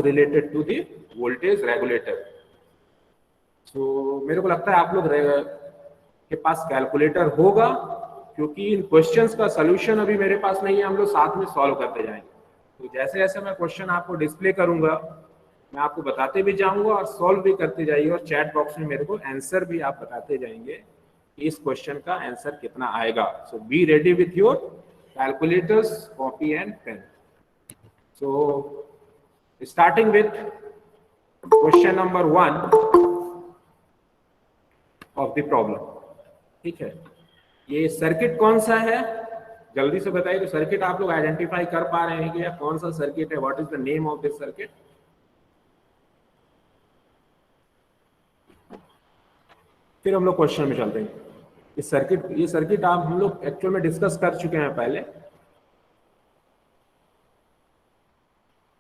related to the voltage regulator. So मेरे को लगता है आप लोग के पास कैलकुलेटर होगा, क्योंकि इन क्वेश्चंस का सॉल्यूशन अभी मेरे पास नहीं है, हम लोग साथ में सॉल्व करते जाएंगे। तो जैसे जैसे मैं क्वेश्चन आपको डिस्प्ले करूंगा, मैं आपको बताते भी जाऊंगा और सॉल्व भी करते जाइए, और चैट बॉक्स में मेरे को आंसर भी आप बताते जाएंगे कि इस क्वेश्चन का आंसर कितना आएगा। So be ready with your calculators, copy and pen. So starting with question number 1 of the problem. ठीक है, ये सर्किट कौन सा है जल्दी से बताइए। तो सर्किट आप लोग आइडेंटिफाई कर पा रहे हैं कि यह कौन सा सर्किट है? What is the name of this circuit? फिर हम लोग क्वेश्चन में चलते हैं। ये सर्किट आप हम लोग एक्चुअल में डिस्कस कर चुके हैं पहले।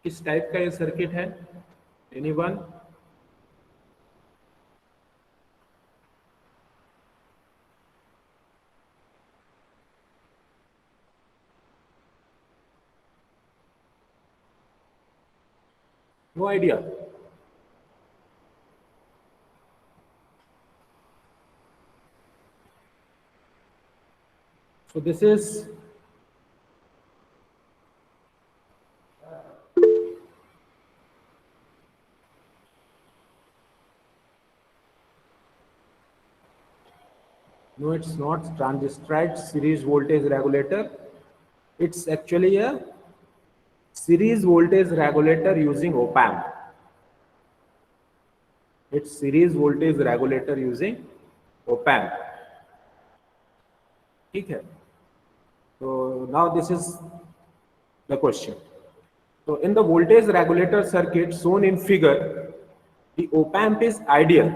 किस टाइप का ये सर्किट है? Anyone? No idea? So this is no, it's not transistorized series voltage regulator. It's actually a series voltage regulator using op-amp. It's series voltage regulator using op-amp. ठीक है, so now this is the question. So in the voltage regulator circuit shown in figure, the op-amp is ideal.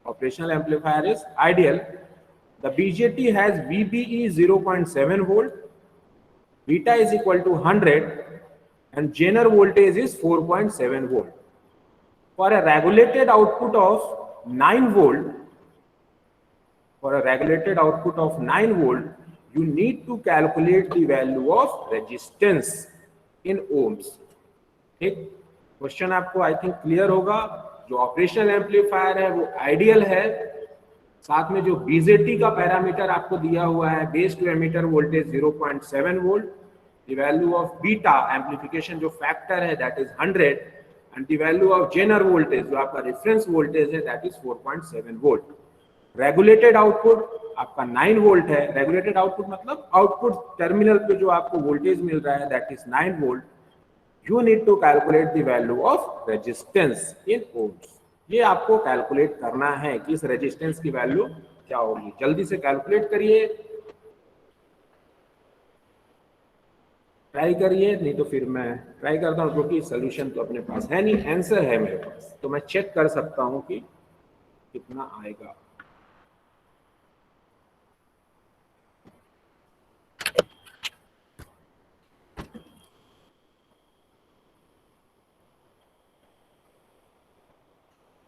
Operational amplifier is ideal. The BJT has VBE 0.7 volt, beta is equal to 100, and Zener voltage is 4.7 volt. For a regulated output of 9 volt, you need to calculate the value of resistance in ohms. ठीक, question आपको I think clear होगा। जो operational amplifier है वो ideal है, साथ में जो बीजेटी का पैरामीटर आपको दिया हुआ है, base to emitter voltage 0.7 volt, the value of beta amplification जो फैक्टर है that is 100, and the value of zener voltage जो आपका रेफरेंस वोल्टेज है दैट इज 4.7 वोल्ट। रेगुलेटेड आउटपुट आपका 9 वोल्ट है। रेगुलेटेड आउटपुट मतलब आउटपुट टर्मिनल पे जो आपको वोल्टेज मिल रहा है that is 9 volt. You need to calculate the value of resistance in ohms. ये आपको कैलकुलेट करना है कि इस रेजिस्टेंस की वैल्यू क्या होगी। जल्दी से कैलकुलेट करिए, ट्राई करिए, नहीं तो फिर मैं ट्राई करता हूँ, क्योंकि सोल्यूशन तो अपने पास है नहीं, आंसर है मेरे पास, तो मैं चेक कर सकता हूँ कि कितना आएगा।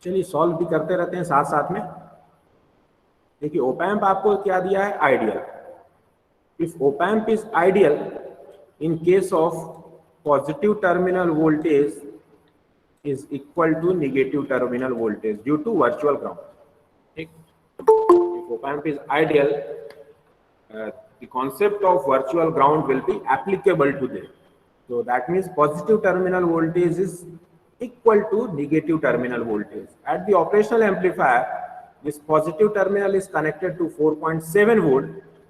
चलिए सॉल्व भी करते रहते हैं साथ साथ में। देखिए op-amp आपको क्या दिया है? Ideal. If op-amp is ideal in case of positive terminal voltage is equal to negative terminal voltage due to virtual ground. ठीक, if op-amp is ideal the concept of virtual ground will be applicable to them. So that means positive terminal voltage is equal to negative terminal voltage. At the operational amplifier, this positive terminal is connected to 4.7 volt.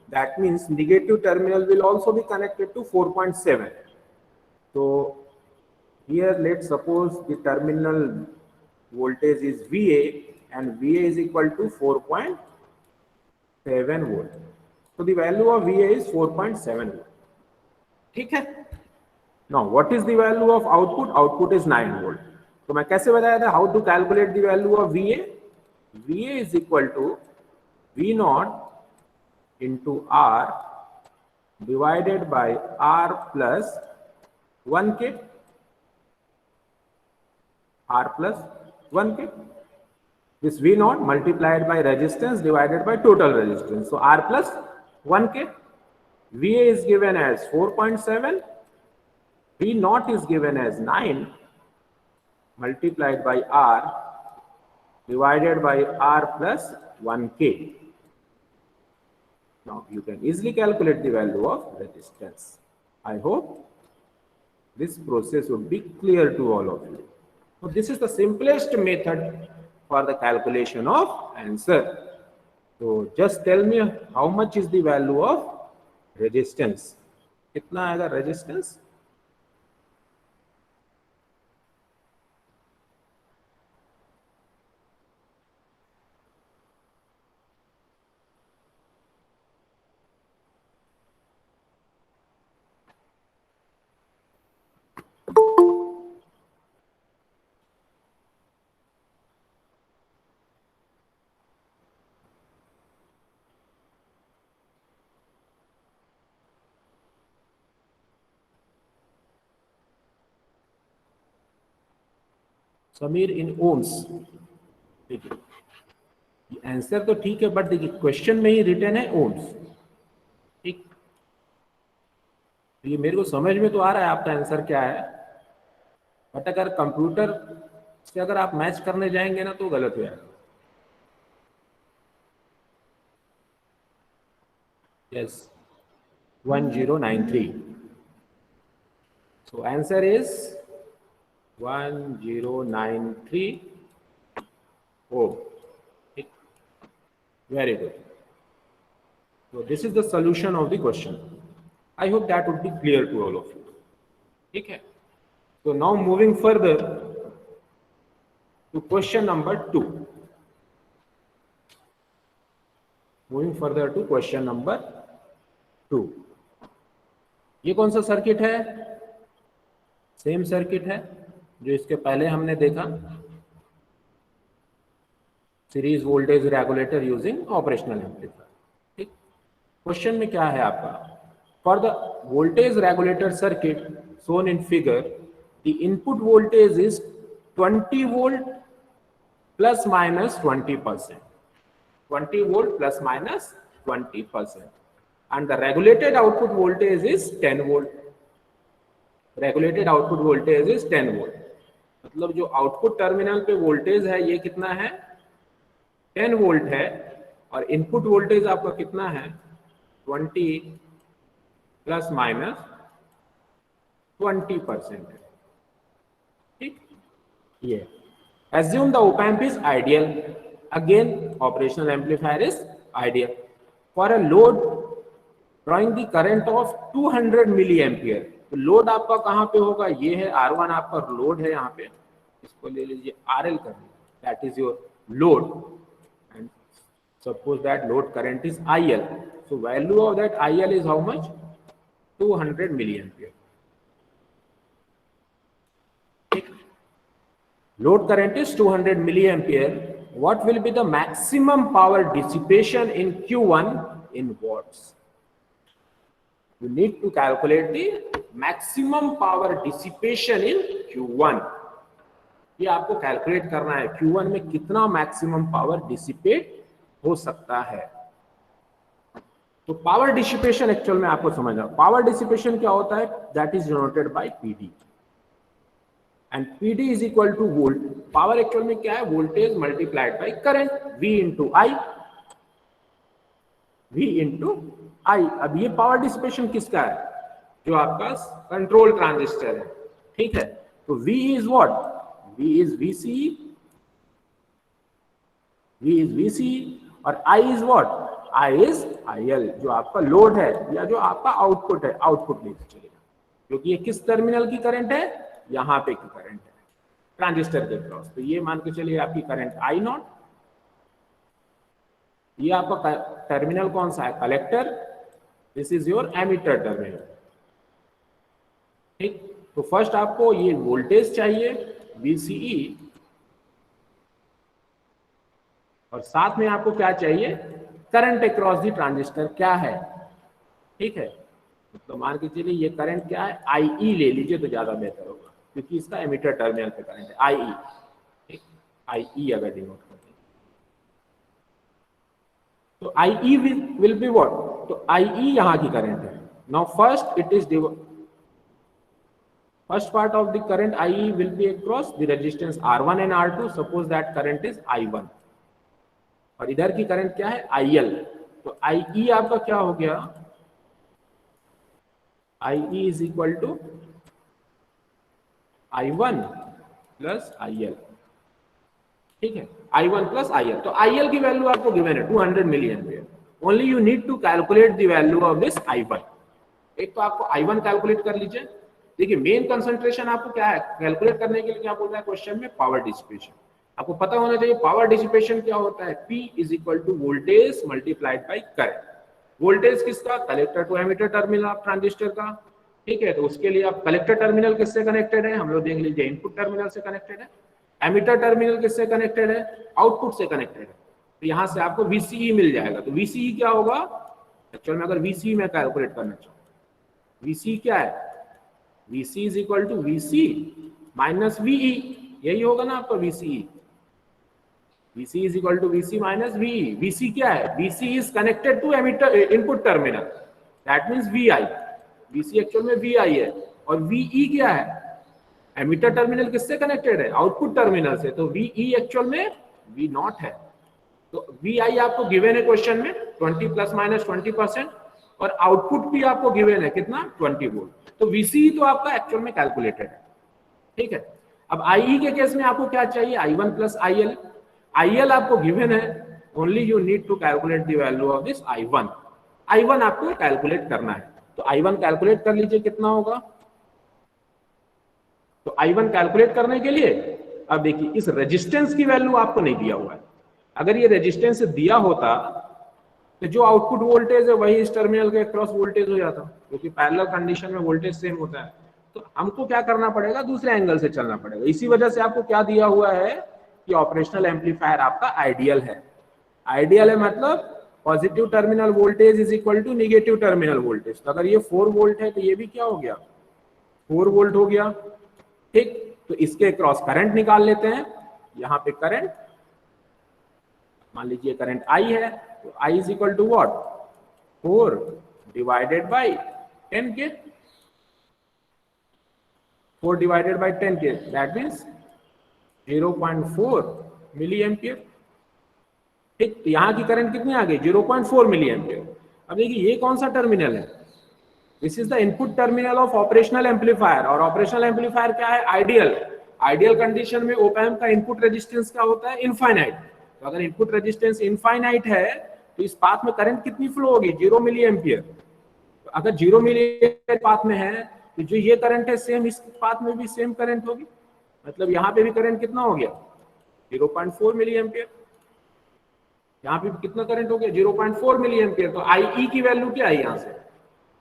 That means negative terminal will also be connected to 4.7. So here let's suppose the terminal voltage is VA and VA is equal to 4.7 volt. So the value of VA is 4.7 volt. ठीक है। Now what is the value of output? Output is 9 volt. तो मैं कैसे बताया था how to calculate the value of VA? VA is equal to V naught into R divided by R plus 1K. R plus 1K. This V naught multiplied by resistance divided by total resistance. So R plus 1K. VA is given as 4.7. V naught is given as 9 multiplied by R divided by R plus 1K. Now you can easily calculate the value of resistance. I hope this process would be clear to all of you. So this is the simplest method for the calculation of answer. So just tell me how much is the value of resistance. कितना आएगा resistance? Sameer इन ohms. देखिए answer तो ठीक है, but देखिए question में ही return है ohms. ठीक, ये मेरे को समझ में तो आ रहा है आपका आंसर क्या है, बट अगर कंप्यूटर से अगर आप मैच करने जाएंगे ना तो गलत हो जाएगा. Yes 1093. So answer is 1093 ohm. Very good. So this is the solution of the question. I hope that would be clear to all of you. Okay. So now moving further to question number 2. Moving further to question number 2. ये कौन सा circuit है? Same circuit है जो इसके पहले हमने देखा. Series voltage regulator using operational amplifier. ठीक, क्वेश्चन में क्या है आपका? For the voltage regulator circuit shown in figure the input voltage is 20 volt plus minus 20%. 20 volt plus minus 20%. And the regulated output voltage is 10 volt. Regulated output voltage is 10 volt. मतलब जो output terminal पे voltage है ये कितना है? 10 volt है. और input voltage आपका कितना है? 20 प्लस माइनस 20% है. ठीक, ये assume the op amp is ideal. Again operational amplifier is ideal for a load drawing the current of 200 milliampere. तो लोड आपका कहाँ पे होगा? ये है R1 आपका लोड है. यहाँ पे इसको ले लीजिए RL कर लीजिए. That is your load. And suppose that load current is IL. So value of that IL is how much? 200 milliampere. Load current is 200 milliampere. What will be the maximum power dissipation in Q1 in watts? You need to calculate the maximum power dissipation in Q1. ये आपको calculate करना है Q1 में कितना maximum power dissipate हो सकता है. तो पावर डिसिपेशन एक्चुअल में आपको समझना. पावर डिसिपेशन क्या होता है? That is denoted by PD. And PD is equal to volt. Power actual में क्या है? Voltage multiplied by current. V into I. V into I. अब ये पावर डिसिपेशन किसका है? जो आपका कंट्रोल ट्रांजिस्टर है. ठीक है, तो V is what? V is VC. V is VC और I is what? I is IL, जो आपका लोड है या जो आपका आउटपुट है. आउटपुट लेके चलेगा क्योंकि ये किस टर्मिनल की करंट है? यहाँ पे की करंट है ट्रांजिस्टर के क्रॉस. तो ये मान के चलिए आपकी करंट I0. ये आपका टर्मिनल कौन सा है? Collector. This is your emitter terminal. ठीक, तो फर्स्ट आपको ये वोल्टेज चाहिए VCE और साथ में आपको क्या चाहिए? करंट अक्रॉस दी ट्रांजिस्टर क्या है. ठीक है, तो मान के चलिए ये करंट क्या है? IE ले लीजिए तो ज्यादा बेहतर होगा क्योंकि इसका एमिटर टर्मिनल पे करंट है IE. ठीक, IE अगर डिनोट करते हैं तो IE विल बी व्हाट? तो IE यहाँ की करंट है. Now first it is First part of the current IE will be across the resistance R1 and R2. Suppose that current is I1 और इधर की करंट क्या है IL. तो IE आपका क्या हो गया, IE is equal to I1 plus IL. ठीक है, I1 प्लस IL. तो IL की वैल्यू आपको गिवन है 200 milli ampere. Only you need to calculate the value of this I1. एक तो आपको I1 कैलकुलेट कर लीजिए. देखिए मेन कंसंट्रेशन आपको क्या है कैलकुलेट करने के लिए, क्या बोलता है क्वेश्चन में, पावर डिसिपेशन. आपको पता होना चाहिए पावर डिसिपेशन क्या होता है. P is equal to voltage multiplied by current. Voltage किसका, collector to emitter terminal of transistor का. ठीक है, तो उसके लिए आप कलेक्टर टर्मिनल किससे कनेक्टेड है, हम लोग देख लीजिए इनपुट टर्मिनल से कनेक्टेड है. एमिटर टर्मिनल किससे कनेक्टेड है, आउटपुट से कनेक्टेड है. तो यहाँ से आपको VCE मिल जाएगा. तो VCE क्या होगा, एक्चुअल में अगर VCE में कैलकुलेट करना चाहूँ, VCE क्या है, VC is equal to VC minus VE. यही होगा ना आपका VCE. VC is equal to VC minus VE. VC क्या है, VC is connected to emitter input terminal, that means VI. VC actual में VI है. और VE क्या है, एमिटर टर्मिनल किससे कनेक्टेड है, आउटपुट टर्मिनल से. तो VE एक्चुअल में V0 है. तो VI आपको गिवन है क्वेश्चन में 20 प्लस माइनस 20%, और आउटपुट भी आपको गिवन है कितना 20 वोल्ट. तो VCE तो आपका एक्चुअल में कैलकुलेटेड है. ठीक है, अब IE के केस में आपको क्या चाहिए, I1 प्लस IL. IL आपको गिवन है, only you need to calculate the value of this I1. I1 आपको कैलकुलेट करना है. तो I1 कैलकुलेट कर लीजिए कितना होगा. तो I1 कैलकुलेट करने के लिए अब देखिए इस रेजिस्टेंस की वैल्यू आपको नहीं दिया हुआ है. अगर ये रेजिस्टेंस दिया होता तो जो आउटपुट वोल्टेज है वही इस टर्मिनल के क्रॉस वोल्टेज हो जाता, क्योंकि पैरेलल कंडीशन में वोल्टेज सेम होता है. तो हमको क्या करना पड़ेगा, दूसरे एंगल से चलना पड़ेगा. इसी वजह से आपको क्या दिया हुआ है कि ऑपरेशनल एम्पलीफायर आपका आइडियल है. आइडियल है मतलब positive terminal voltage is equal to negative terminal voltage. तो अगर ये 4 वोल्ट है तो ये भी क्या हो गया 4 वोल्ट हो गया. ठीक, तो इसके क्रॉस करंट निकाल लेते हैं. यहाँ पे करंट मान लीजिए करंट I है, तो I is equal to what 4 divided by 10K. 4 divided by 10K that means 0.4 milli ampere. ठीक, तो यहाँ की करंट कितनी आ गई 0.4 मिली एम्पियर. अब देखिए ये कौन सा टर्मिनल है, this is the input terminal of operational amplifier. और ऑपरेशनल एम्पलीफायर क्या है, आइडियल. आइडियल कंडीशन में ओप एम्प का इनपुट रेजिस्टेंस क्या होता है, इनफाइनाइट. तो अगर इनपुट रेजिस्टेंस इनफाइनाइट है तो इस पाथ में करंट कितनी फ्लो होगी 0 मिली एम्पियर. तो अगर 0 मिली एम्पियर पाथ में है तो जो ये करंट है सेम इस पाथ में भी सेम करंट होगी. मतलब यहाँ पे भी करंट कितना हो गया 0.4 मिली एम्पियर. यहाँ पे कितना करंट हो गया 0.4 मिली एम्पियर. तो IE की वैल्यू क्या है, यहाँ से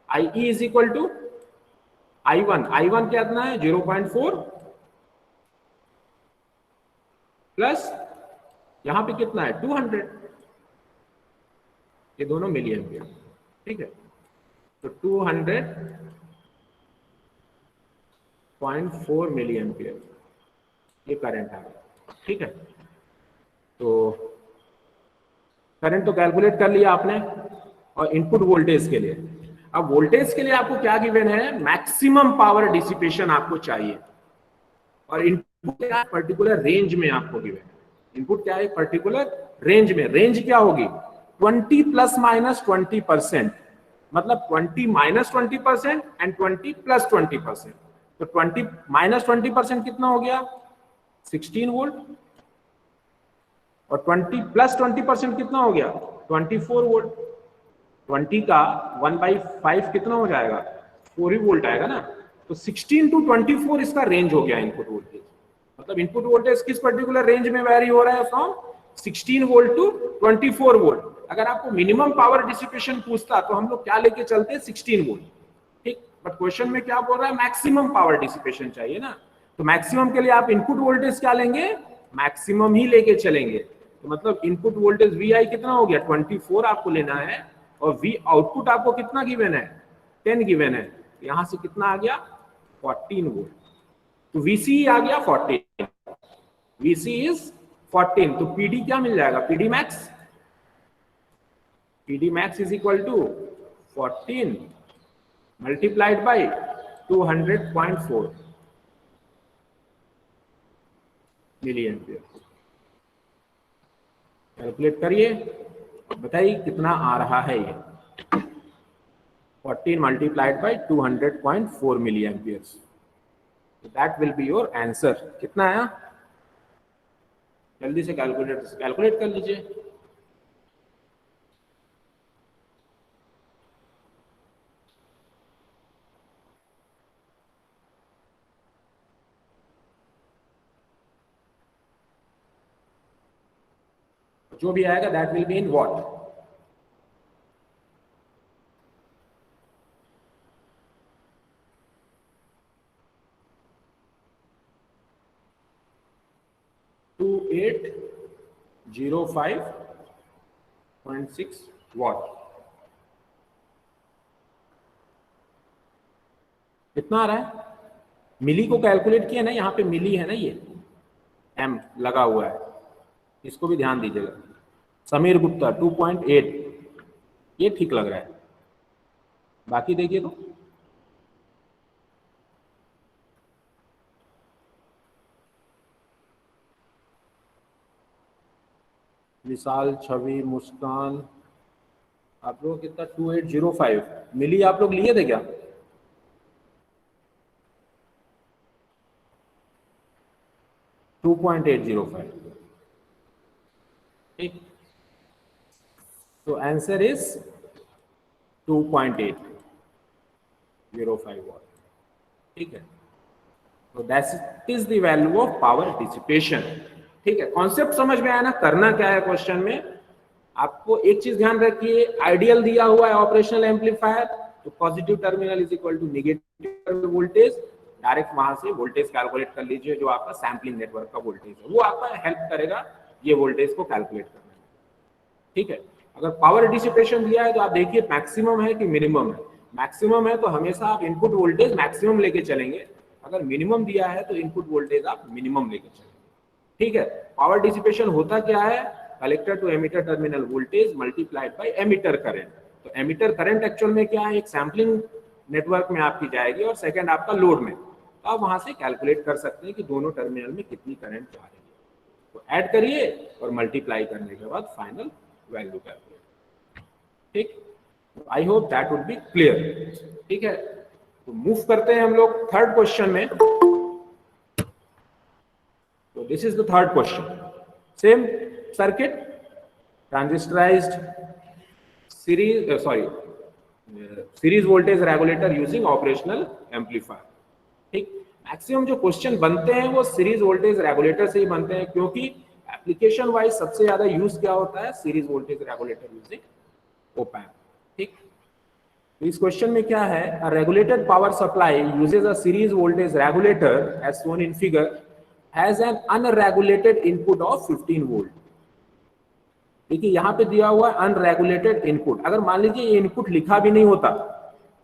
IE is equal to I1. I1 कितना है 0.4 प्लस यहाँ पे कितना है 200, ये दोनों मिली एम्पियर. ठीक है, तो 200.4 मिली एम्पियर ये करंट है. ठीक है, तो करंट तो कैलकुलेट कर लिया आपने. और इनपुट वोल्टेज के लिए, अब वोल्टेज के लिए आपको क्या गिवन है, मैक्सिमम पावर डिसिपेशन आपको चाहिए. और इनपुट क्या पर्टिकुलर रेंज में आपको गिवन है. इनपुट क्या है पर्टिकुलर रेंज में. रेंज क्या होगी 20 प्लस माइनस 20%, मतलब 20 माइनस 20% एंड 20 प्लस 20%. तो 20 माइनस 20% कितना हो गया 16 वोल्ट, और 20 प्लस 20% कितना हो गया 24 वोल्ट. 20 का 1/5 कितना हो जाएगा 4 ही वोल्ट आएगा ना. तो 16 टू 24 इसका रेंज हो गया इनपुट वोल्टेज. मतलब इनपुट वोल्टेज किस पर्टिकुलर रेंज में वेरी हो रहा है, फ्रॉम 16 वोल्ट टू 24 वोल्ट. अगर आपको मिनिमम पावर डिसिपेशन पूछता तो हम लोग क्या लेके चलते 16 वोल्ट. ठीक, बट क्वेश्चन में क्या बोल रहा है मैक्सिमम पावर डिसिपेशन चाहिए ना. तो मैक्सिमम के लिए आप इनपुट वोल्टेज क्या लेंगे, मैक्सिमम ही लेके चलेंगे. तो मतलब इनपुट वोल्टेज VI कितना हो गया 24 आपको लेना है, और V आउटपुट आपको कितना गिवन है 10 गिवन है. यहां से कितना आ गया 14 वोल्ट. तो VCE आ गया 14, VC इज 14. तो PD क्या मिल जाएगा, PD max is equal to 14 multiplied by 200.4. Milli ampere. Calculate करिए, बताइए कितना आ रहा है ये। 14 multiplied by 200.4 milli amperes, that will be your answer. कितना आया? जल्दी से कैलकुलेट कर लीजिए। जो भी आएगा that will be in watt. To 2805.6 watt. कितना आ रहा है? मिली को कैलकुलेट किया ना, यहाँ पे मिली है ना, ये एम लगा हुआ है, इसको भी ध्यान दीजिएगा। समीर गुप्ता 2.8, ये ठीक लग रहा है। बाकी देखिए तो विशाल, छवि, मुस्कान, आप लोग कितना 2805 मिली आप लोग लिए थे क्या? टू 2.805। ठीक, तो आंसर इज 2.805 वॉट। ठीक है, तो that is the value of power dissipation. ठीक है, कॉन्सेप्ट समझ में आया ना? करना क्या है क्वेश्चन में, आपको एक चीज ध्यान रखिए, आइडियल दिया हुआ है ऑपरेशनल एम्पलीफायर, तो positive terminal is equal to negative voltage, direct वहां से वोल्टेज कैलकुलेट कर लीजिए जो आपका सैम्पलिंग नेटवर्क का वोल्टेज है, वो आपका हेल्प करेगा ये वोल्टेज को कैलकुलेट करने में। ठीक है, अगर पावर डिसिपेशन दिया है तो आप देखिए मैक्सिमम है कि मिनिमम है। मैक्सिमम है तो हमेशा आप इनपुट वोल्टेज मैक्सिमम लेके चलेंगे, अगर मिनिमम दिया है तो इनपुट वोल्टेज आप मिनिमम लेके चलेंगे। ठीक है, पावर डिसिपेशन होता क्या है? Collector to emitter terminal voltage multiplied by emitter current. तो एमिटर करंट एक्चुअल में क्या है? एक सैम्पलिंग नेटवर्क में आपकी जाएगी और सेकंड आपका लोड में, तो आप वहां से कैलकुलेट कर सकते हैं कि दोनों टर्मिनल में कितनी करंट जा रही है। तो ऐड करिए और मल्टीप्लाई करने के बाद फाइनल वैल्यू कैलकुलेट। ठीक, I hope that would be clear. ठीक है, तो मूव करते हैं हम लोग थर्ड क्वेश्चन में। So this is the third question. Same circuit, transistorized series voltage regulator using operational amplifier. ठीक, मैक्सिमम जो क्वेश्चन बनते हैं वो सीरीज वोल्टेज रेगुलेटर से ही बनते हैं, क्योंकि एप्लीकेशन वाइज सबसे ज्यादा यूज क्या होता है? Series voltage regulator using op amp. ठीक, तो इस क्वेश्चन में क्या है? A regulated power supply uses a series voltage regulator as shown in figure has an unregulated input of 15 volt. देखिए यहाँ पे दिया हुआ है अनरेगुलेटेड इनपुट। अगर मान लीजिए ये इनपुट लिखा भी नहीं होता,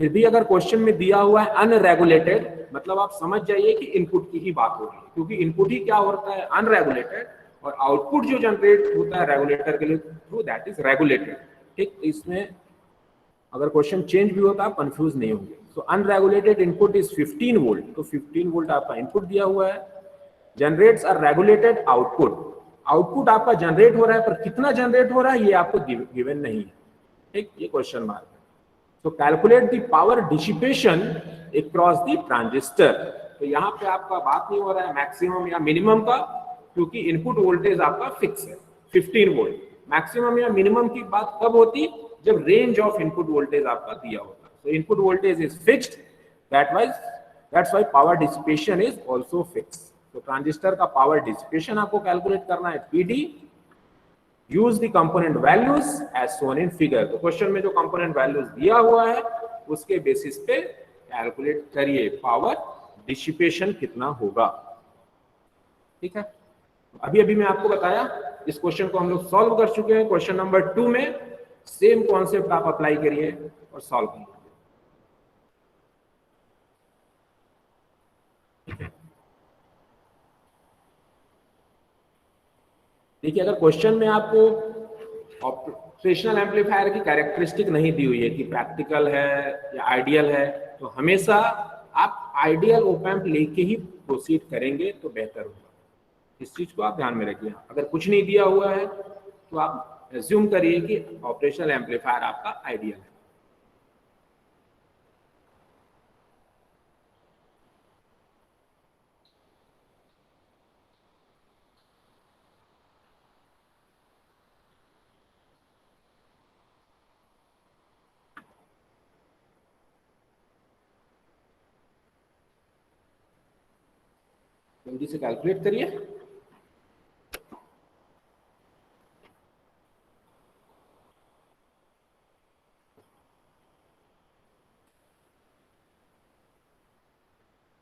फिर भी अगर क्वेश्चन में दिया हुआ है अनरेगुलेटेड, मतलब आप समझ जाइए कि इनपुट की ही बात हो रही है, क्योंकि इनपुट ही क्या होता है? अनरेगुलेटेड, और आउटपुट जो जनरेट होता है रेगुलेटर के लिए थ्रू, दैट इज रेगुलेटेड। ठीक, इसमें अगर क्वेश्चन चेंज भी होता है आप कंफ्यूज नहीं होंगे। So unregulated input is 15 volt, तो 15 वोल्ट आपका इनपुट दिया हुआ है। Generates are regulated output, output आपका जनरेट हो रहा है, पर कितना जनरेट हो रहा है ये आपको गिवन नहीं है। ठीक, ये क्वेश्चन मार्क है। तो calculate the power dissipation across the transistor. तो यहाँ पे आपका बात नहीं हो रहा है मैक्सिमम या मिनिमम का, क्योंकि इनपुट वोल्टेज आपका फिक्स है 15 वोल्ट। मैक्सिमम या मिनिमम की बात कब होती? जब रेंज ऑफ इनपुट वोल्टेज आपका दिया होता है। तो input voltage is fixed, that's why power dissipation is also fixed. तो ट्रांजिस्टर का पावर डिसिपेशन आपको कैलकुलेट करना है, PD. Use the component values as shown in figure. तो क्वेश्चन में जो कंपोनेंट वैल्यूज दिया हुआ है उसके बेसिस पे कैलकुलेट करिए पावर डिसिपेशन कितना होगा। ठीक है, अभी अभी मैं आपको बताया, इस क्वेश्चन को हम लोग सॉल्व कर चुके हैं। क्वेश्चन नंबर 2 में सेम कॉन्सेप्ट आप अप्लाई करिए और सॉल्व कीजिए। देखिए, अगर क्वेश्चन में आपको ऑपरेशनल एम्पलीफायर की कैरेक्टरिस्टिक नहीं दी हुई है कि प्रैक्टिकल है या आइडियल है, तो हमेशा आप आइडियल ओप एम्प लेके ही प्रोसीड करेंगे तो बेहतर होगा। इस चीज को आप ध्यान में रखिए। अगर कुछ नहीं दिया हुआ है तो आप एज्यूम करिए कि ऑपरेशनल एम्पलीफायर आपका आइडियल है। जल्दी से कैलकुलेट करिए।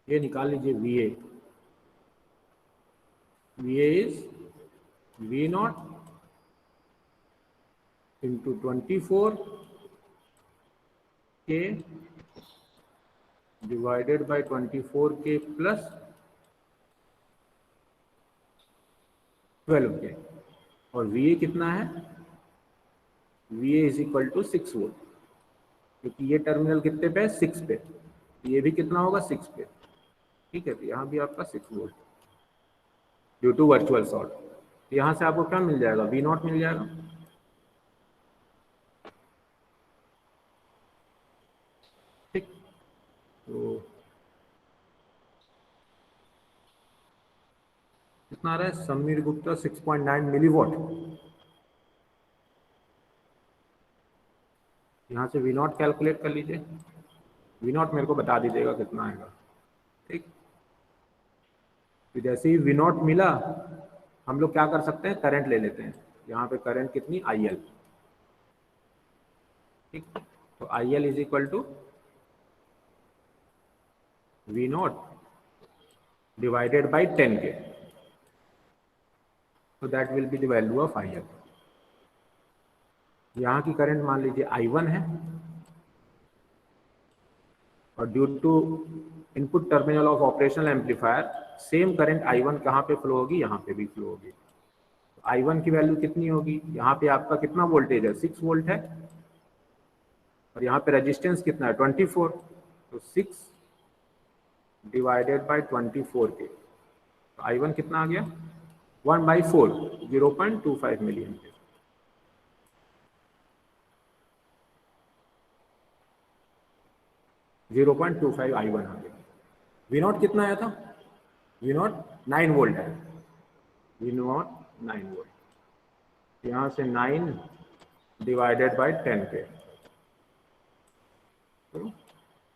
ये निकाल लीजिए VA। VA is V0 into 24K divided by 24K plus 12K। और VA कितना है? VA is equal to 6 volt, क्योंकि ये टर्मिनल कितने पे है? 6 पे। ये भी कितना होगा? 6 पे। ठीक है, तो यहाँ भी आपका 6 volt due to virtual short. तो यहाँ से आपको क्या मिल जाएगा? V0 मिल जाएगा। ठीक, तो कितना आ रहा है? समीर गुप्ता 6.9 मिलीवॉट। यहाँ से V0 कैलकुलेट कर लीजिए। V0 मेरे को बता दीजिएगा कितना आएगा। ठीक, तो जैसे ही V0 मिला, हम लोग क्या कर सकते हैं? करंट ले लेते हैं। यहाँ पे करंट कितनी? IL। ठीक, तो IL is equal to V0 divided by 10K, so that will be the value of IL। यहाँ की करंट मान लीजिए I1 है, और due to input terminal of operational amplifier same current I1 कहाँ पे फ्लो होगी? यहाँ पे भी फ्लो होगी। तो I1 की वैल्यू कितनी होगी? यहाँ पे आपका कितना वोल्टेज है? 6 वोल्ट है, और यहाँ पे रेजिस्टेंस कितना है? 24। तो 6 डिवाइडेड बाई 24K, तो I1 कितना आ गया? 1/4, 0.25 मिली एम्पीयर। .25 I1 आ गया। V0 कितना आया था? V0 9 वोल्ट है। V0 9 volt. यहाँ से 9 divided by 10K,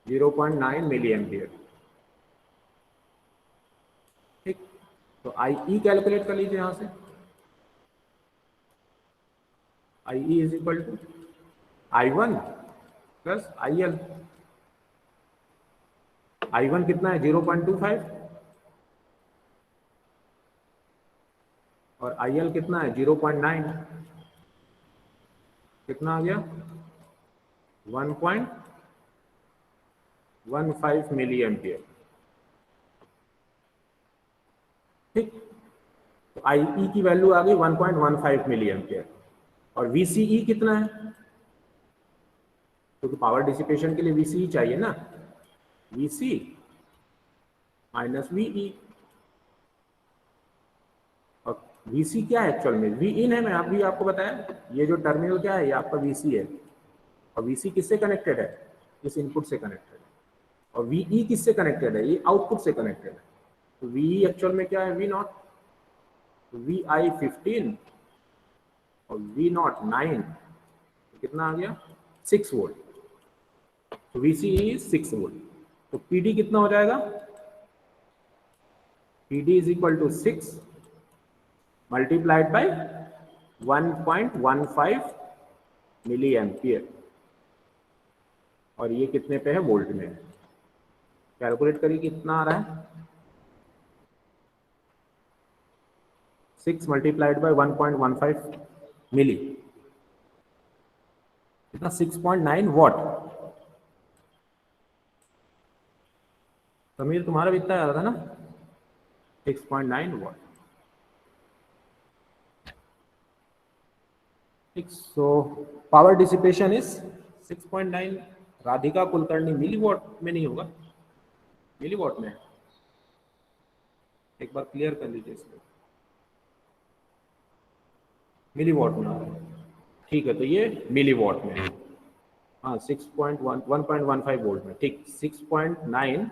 0.9 milli ampere. ठीक, तो IE कैलकुलेट कर लीजिए। यहाँ से IE is equal to I1 plus IL। I1 कितना है? 0.25, और IL कितना है? 0.9। कितना आ गया? 1.15 मिली एम्पियर। ठीक, तो IE की वैल्यू आ गई 1.15 मिली एम्पियर। और VCE कितना है? क्योंकि पावर डिसिपेशन के लिए VCE चाहिए ना। VC minus VE। और VC क्या है एक्चुअल में? Vin है। मैं अभी आपको बताया, ये जो टर्मिनल क्या है? ये आपका VC है। और VC किससे कनेक्टेड है? इस इनपुट से कनेक्टेड है। और VE किससे कनेक्टेड है? ये आउटपुट से कनेक्टेड है। तो VE एक्चुअल में क्या है? V0। VI 15 और V0 9, तो कितना आ गया? 6 वोल्ट। तो VCE 6 वोल्ट। तो PD कितना हो जाएगा? PD is equal to 6 multiplied by 1.15 milliampere. और ये कितने पे है? वोल्ट में। कैलकुलेट करिए कितना आ रहा है। 6 मल्टीप्लाइड बाई 1.15 मिली, कितना? 6.9 वॉट। समीर तुम्हारा भी इतना आ रहा था ना? 6.9 what. So power dissipation is 6.9। Radhika Kulkarni milliwatt में नहीं होगा, मिलीवॉट में है। एक बार क्लियर कर लीजिए इसको। मिलीवॉट में आ रहा है, ठीक है, तो ये मिलीवॉट में है। हाँ 1.15 वोल्ट में, ठीक, 6.9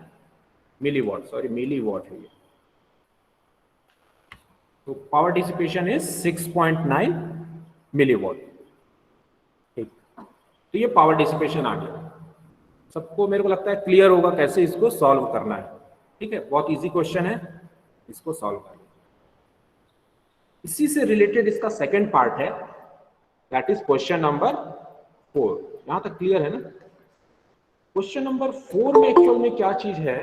मिलीवॉट, सॉरी मिलीवॉट है ये। तो पावर डिसिपेशन इज 6.9 मिलीवॉट, ठीक। तो ये पावर डिसिपेशन आ गया। सबको मेरे को लगता है क्लियर होगा कैसे इसको सॉल्व करना है, ठीक है, बहुत इजी क्वेश्चन है, इसको सॉल्व करें। इसी से रिलेटेड इसका सेकंड पार्ट है, दैट इज क्वेश्चन नंबर 4। यहां तक क्लियर है ना? क्वेश्चन नंबर 4 में एक्चुअल में क्या चीज है?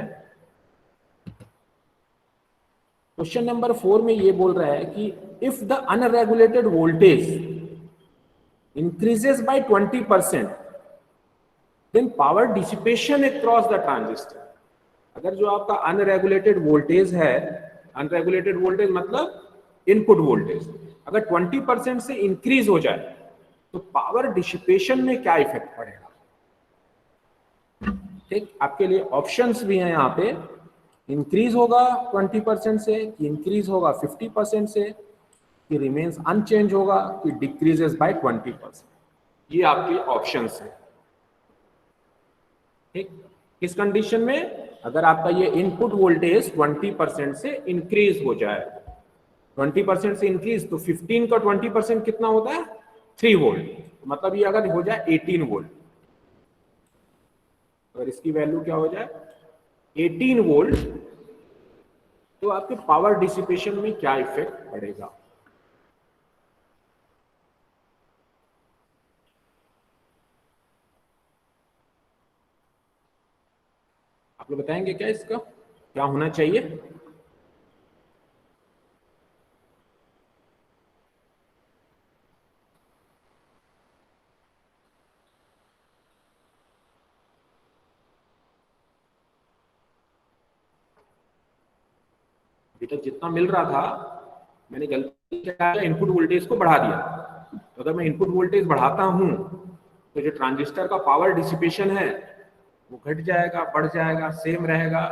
क्वेश्चन नंबर 4 में ये बोल रहा है कि if the unregulated voltage increases by 20%, then power dissipation across the transistor. अगर जो आपका अनरेगुलेटेड वोल्टेज है, अनरेगुलेटेड वोल्टेज मतलब इनपुट वोल्टेज, अगर 20% से इंक्रीज हो जाए तो पावर डिसिपेशन में क्या इफेक्ट पड़ेगा? ठीक, आपके लिए ऑप्शंस भी हैं यहाँ पे, इंक्रीज होगा 20% से, कि इंक्रीज होगा 50% से, कि रिमेन्स अनचेंज होगा, कि डिक्रीजेस बाय 20%। ये आपके ऑप्शंस हैं, ठीक। किस कंडीशन में? अगर आपका ये इनपुट वोल्टेज 20% से इंक्रीज हो जाए, 20% से इंक्रीज, तो 15 का 20% कितना होता है? 3 वोल्ट, मतलब ये अगर हो जाए 18 वोल्ट, अगर इसकी वैल्यू क्या हो जाए 18 वोल्ट, तो आपके पावर डिसिपेशन में क्या इफेक्ट पड़ेगा? आप लोग बताएंगे क्या इसका क्या होना चाहिए? अभी तक जितना मिल रहा था, मैंने गलती क्या किया, इनपुट वोल्टेज को बढ़ा दिया। तो अगर मैं इनपुट वोल्टेज बढ़ाता हूं तो जो ट्रांजिस्टर का पावर डिसिपेशन है वो घट जाएगा, बढ़ जाएगा, सेम रहेगा,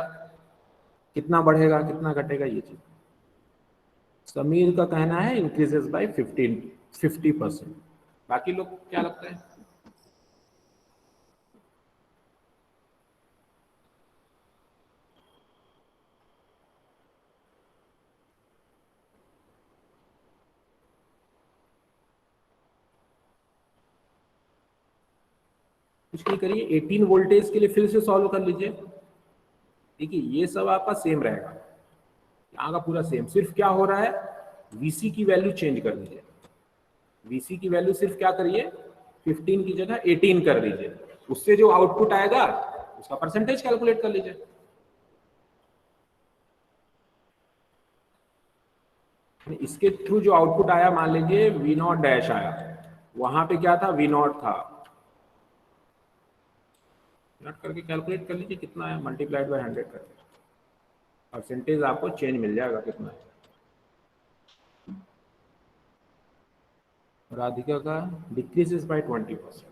कितना बढ़ेगा कितना घटेगा ये चीज। समीर का कहना है इंक्रीजेस बाय 50%। बाकी लोग क्या लगता है? कुछ नहीं करिए, 18 वोल्टेज के लिए फिर से सॉल्व कर लीजिए। देखिए ये सब आपका सेम रहेगा, यहाँ का पूरा सेम, सिर्फ क्या हो रहा है, वीसी की वैल्यू चेंज कर दीजिए। वीसी की वैल्यू सिर्फ क्या करिए, 15 की जगह 18 कर दीजिए, उससे जो आउटपुट आएगा उसका परसेंटेज कैलकुलेट कर लीजिए। इसके थ्रू जो आउटपुट आया, मान लीजिए वी नॉट डैश आया, वहां पे क्या था, वी नॉट था, नोट करके कैलकुलेट कर लीजिए कितना है, मल्टीप्लाइड बाय 100 करके परसेंटेज आपको चेंज मिल जाएगा कितना है। राधिका का डिक्रीजेस बाय 20%।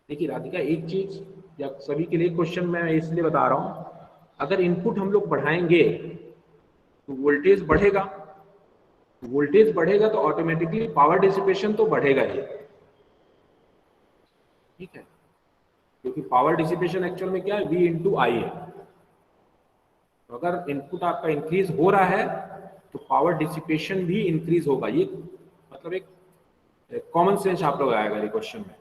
देखिए राधिका, एक चीज या सभी के लिए क्वेश्चन मैं इसलिए बता रहा हूं, अगर इनपुट हम लोग बढ़ाएंगे तो वोल्टेज बढ़ेगा, वोल्टेज बढ़ेगा तो ऑटोमेटिकली पावर डिसिपेशन तो बढ़ेगा ही, ठीक है, क्योंकि पावर डिसिपेशन एक्चुअल में क्या है, V इंटू आई है। तो अगर इनपुट आपका इंक्रीज हो रहा है तो पावर डिसिपेशन भी इंक्रीज होगा। ये मतलब एक कॉमन सेंस आप लोग आएगा ये क्वेश्चन में।